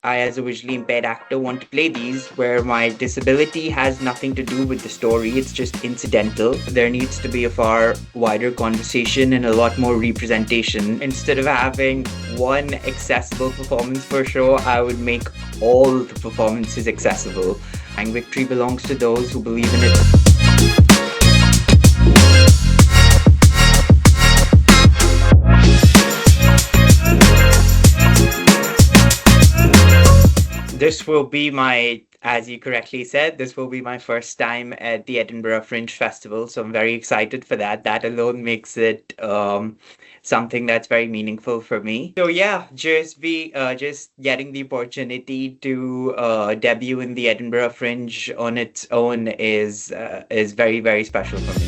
I, as a visually impaired actor, want to play these where my disability has nothing to do with the story, it's just incidental. There needs to be a far wider conversation and a lot more representation. Instead of having one accessible performance for a show, I would make all the performances accessible. And victory belongs to those who believe in it. This will be my, as you correctly said, this will be my first time at the Edinburgh Fringe Festival. So I'm very excited for that. That alone makes it something that's very meaningful for me. So yeah, just getting the opportunity to debut in the Edinburgh Fringe on its own is very, very special for me.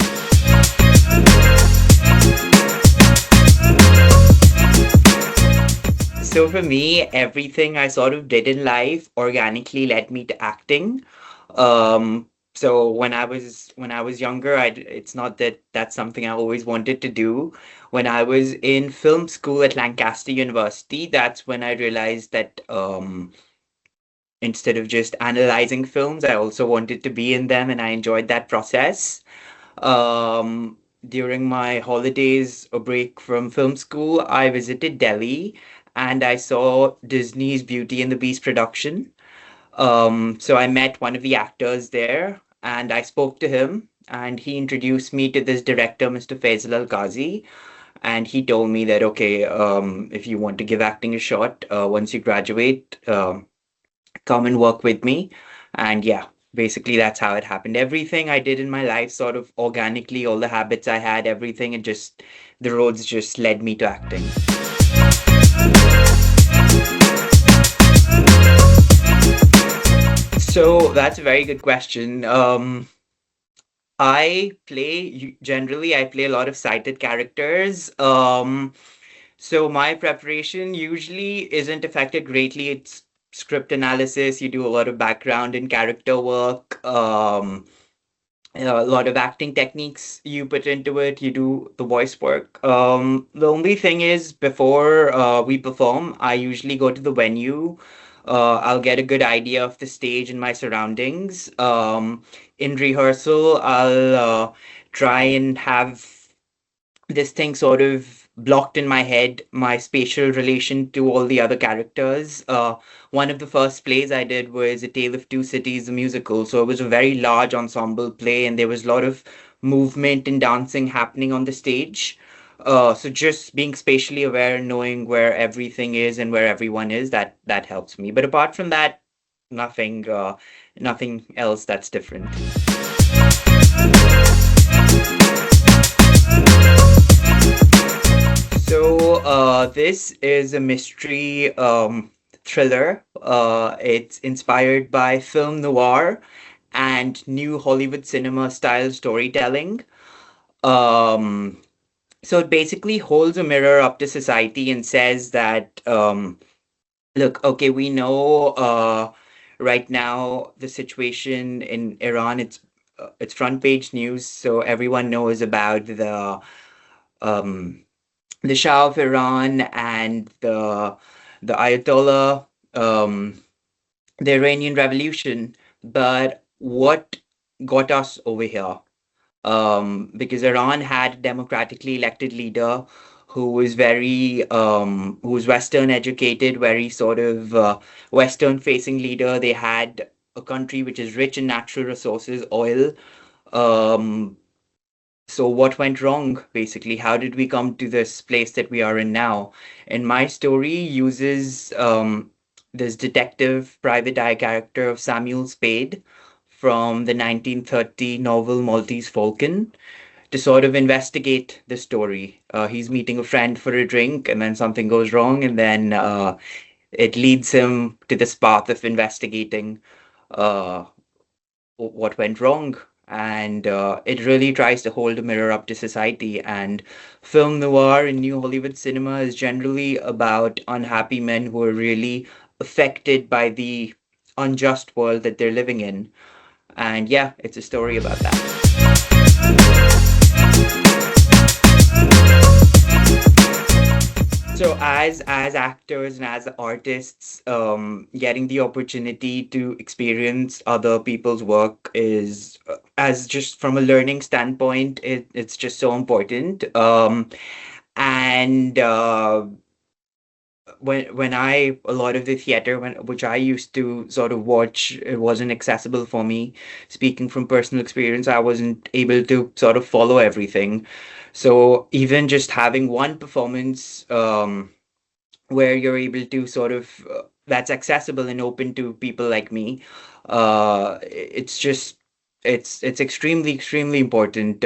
So for me, everything I sort of did in life organically led me to acting. So when I was younger, it's not that that's something I always wanted to do. When I was in film school at Lancaster University, that's when I realized that instead of just analyzing films, I also wanted to be in them, and I enjoyed that process. During my holidays or break from film school, I visited Delhi and I saw Disney's Beauty and the Beast production. So I met one of the actors there and I spoke to him and he introduced me to this director, Mr. Faisal Al-Qazi. And he told me that, okay, if you want to give acting a shot, once you graduate, come and work with me. And yeah, basically that's how it happened. Everything I did in my life sort of organically, all the habits I had, everything, the roads just led me to acting. So that's a very good question. Generally, I play a lot of sighted characters. So my preparation usually isn't affected greatly. It's script analysis. You do a lot of background and character work. A lot of acting techniques you put into it. You do the voice work. The only thing is, before we perform, I usually go to the venue. I'll get a good idea of the stage and my surroundings. In rehearsal, I'll try and have this thing sort of blocked in my head, my spatial relation to all the other characters. One of the first plays I did was A Tale of Two Cities, the musical. So it was a very large ensemble play, and there was a lot of movement and dancing happening on the stage. So just being spatially aware and knowing where everything is and where everyone is, that helps me. But apart from that, nothing else that's different. So, this is a mystery thriller. It's inspired by film noir and new Hollywood cinema style storytelling. Um, so it basically holds a mirror up to society and says that, look, okay, we know right now the situation in Iran, it's front page news, so everyone knows about um, the Shah of Iran and the Ayatollah, the Iranian Revolution. But what got us over here? Because Iran had a democratically elected leader who was Western educated, very sort of Western facing leader. They had a country which is rich in natural resources, oil. Um, so what went wrong, basically? How did we come to this place that we are in now? And my story uses this detective private eye character of Samuel Spade from the 1930 novel Maltese Falcon to sort of investigate the story. He's meeting a friend for a drink, and then something goes wrong, and then it leads him to this path of investigating uh, what went wrong. And it really tries to hold a mirror up to society. And film noir in New Hollywood cinema is generally about unhappy men who are really affected by the unjust world that they're living in. And yeah, it's a story about that. So as actors and as artists, getting the opportunity to experience other people's work is, as just from a learning standpoint, it's just so important. And when I a lot of the theater which I used to sort of watch, it wasn't accessible for me. Speaking from personal experience, I wasn't able to sort of follow everything. So even just having one performance, where you're able to sort of that's accessible and open to people like me, it's just it's extremely important,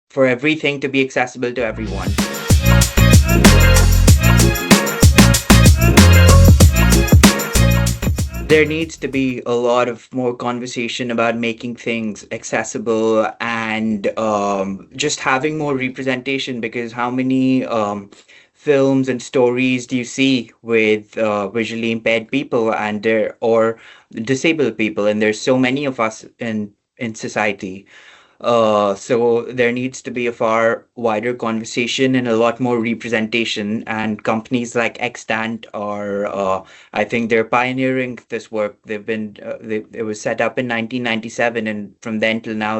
for everything to be accessible to everyone. There needs to be a lot of more conversation about making things accessible and, just having more representation, because how many films and stories do you see with visually impaired people and or disabled people? And there's so many of us in society. So there needs to be a far wider conversation and a lot more representation. And companies like Extant are, I think they're pioneering this work. It was set up in 1997, and from then till now,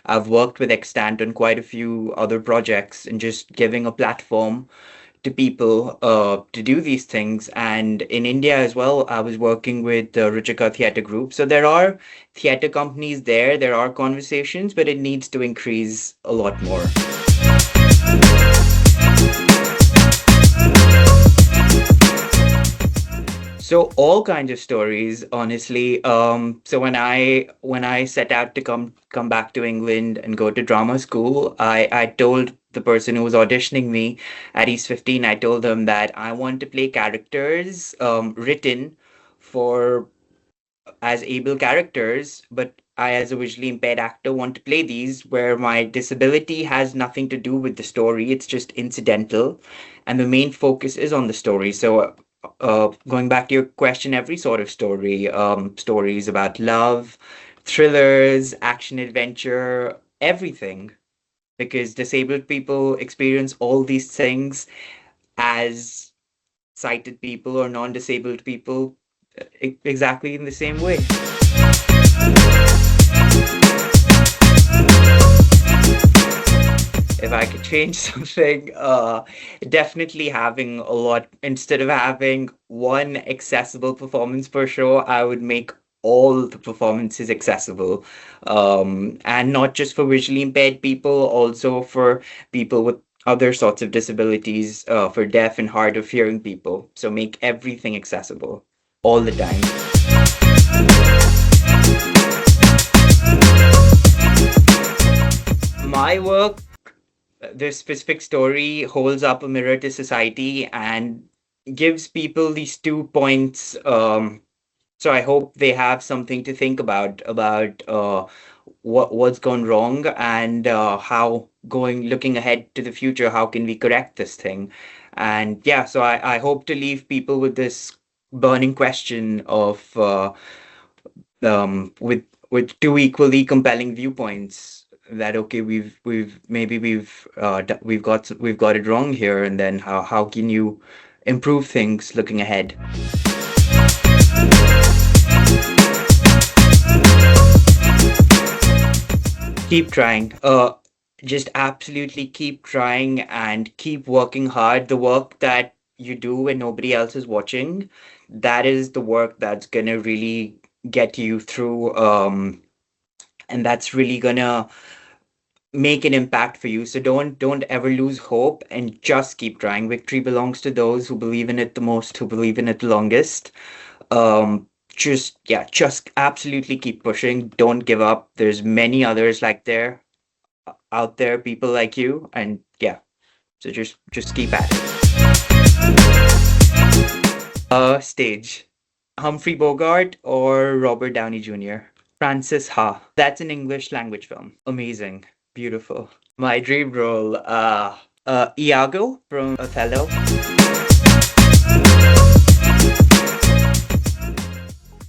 I've worked with Extant on quite a few other projects and just giving a platform to people to do these things. And in India as well, I was working with the Ruchika theater group. So there are theater companies there, there are conversations, but it needs to increase a lot more. So all kinds of stories, honestly. So when I set out to come back to England and go to drama school, I told the person who was auditioning me at East 15, I told them that I want to play characters written for as able characters, but I, as a visually impaired actor, want to play these where my disability has nothing to do with the story. It's just incidental, and the main focus is on the story. So, going back to your question, every sort of story, stories about love, thrillers, action, adventure, everything, because disabled people experience all these things as sighted people or non-disabled people, exactly in the same way. If I could change something, definitely having a lot, instead of having one accessible performance per show, I would make all the performances accessible. And not just for visually impaired people, also for people with other sorts of disabilities, for deaf and hard of hearing people. So make everything accessible all the time. My work, this specific story holds up a mirror to society and gives people these 2 points. So I hope they have something to think about what's gone wrong, and how, going looking ahead to the future, how can we correct this thing? And yeah, so I hope to leave people with this burning question of, with two equally compelling viewpoints, that okay, we've got it wrong here, and then how can you improve things looking ahead? Keep trying. Just absolutely keep trying and keep working hard. The work that you do when nobody else is watching, that is the work that's gonna really get you through, and that's really gonna make an impact for you. So don't ever lose hope and just keep trying. Victory belongs to those who believe in it the most, who believe in it the longest. Just absolutely keep pushing. Don't give up. There's many others like there out there, people like you, and yeah, so just keep at it. Stage. Humphrey Bogart or Robert Downey Jr.? Francis Ha. That's an English language film. Amazing. Beautiful. My dream role, Iago from Othello.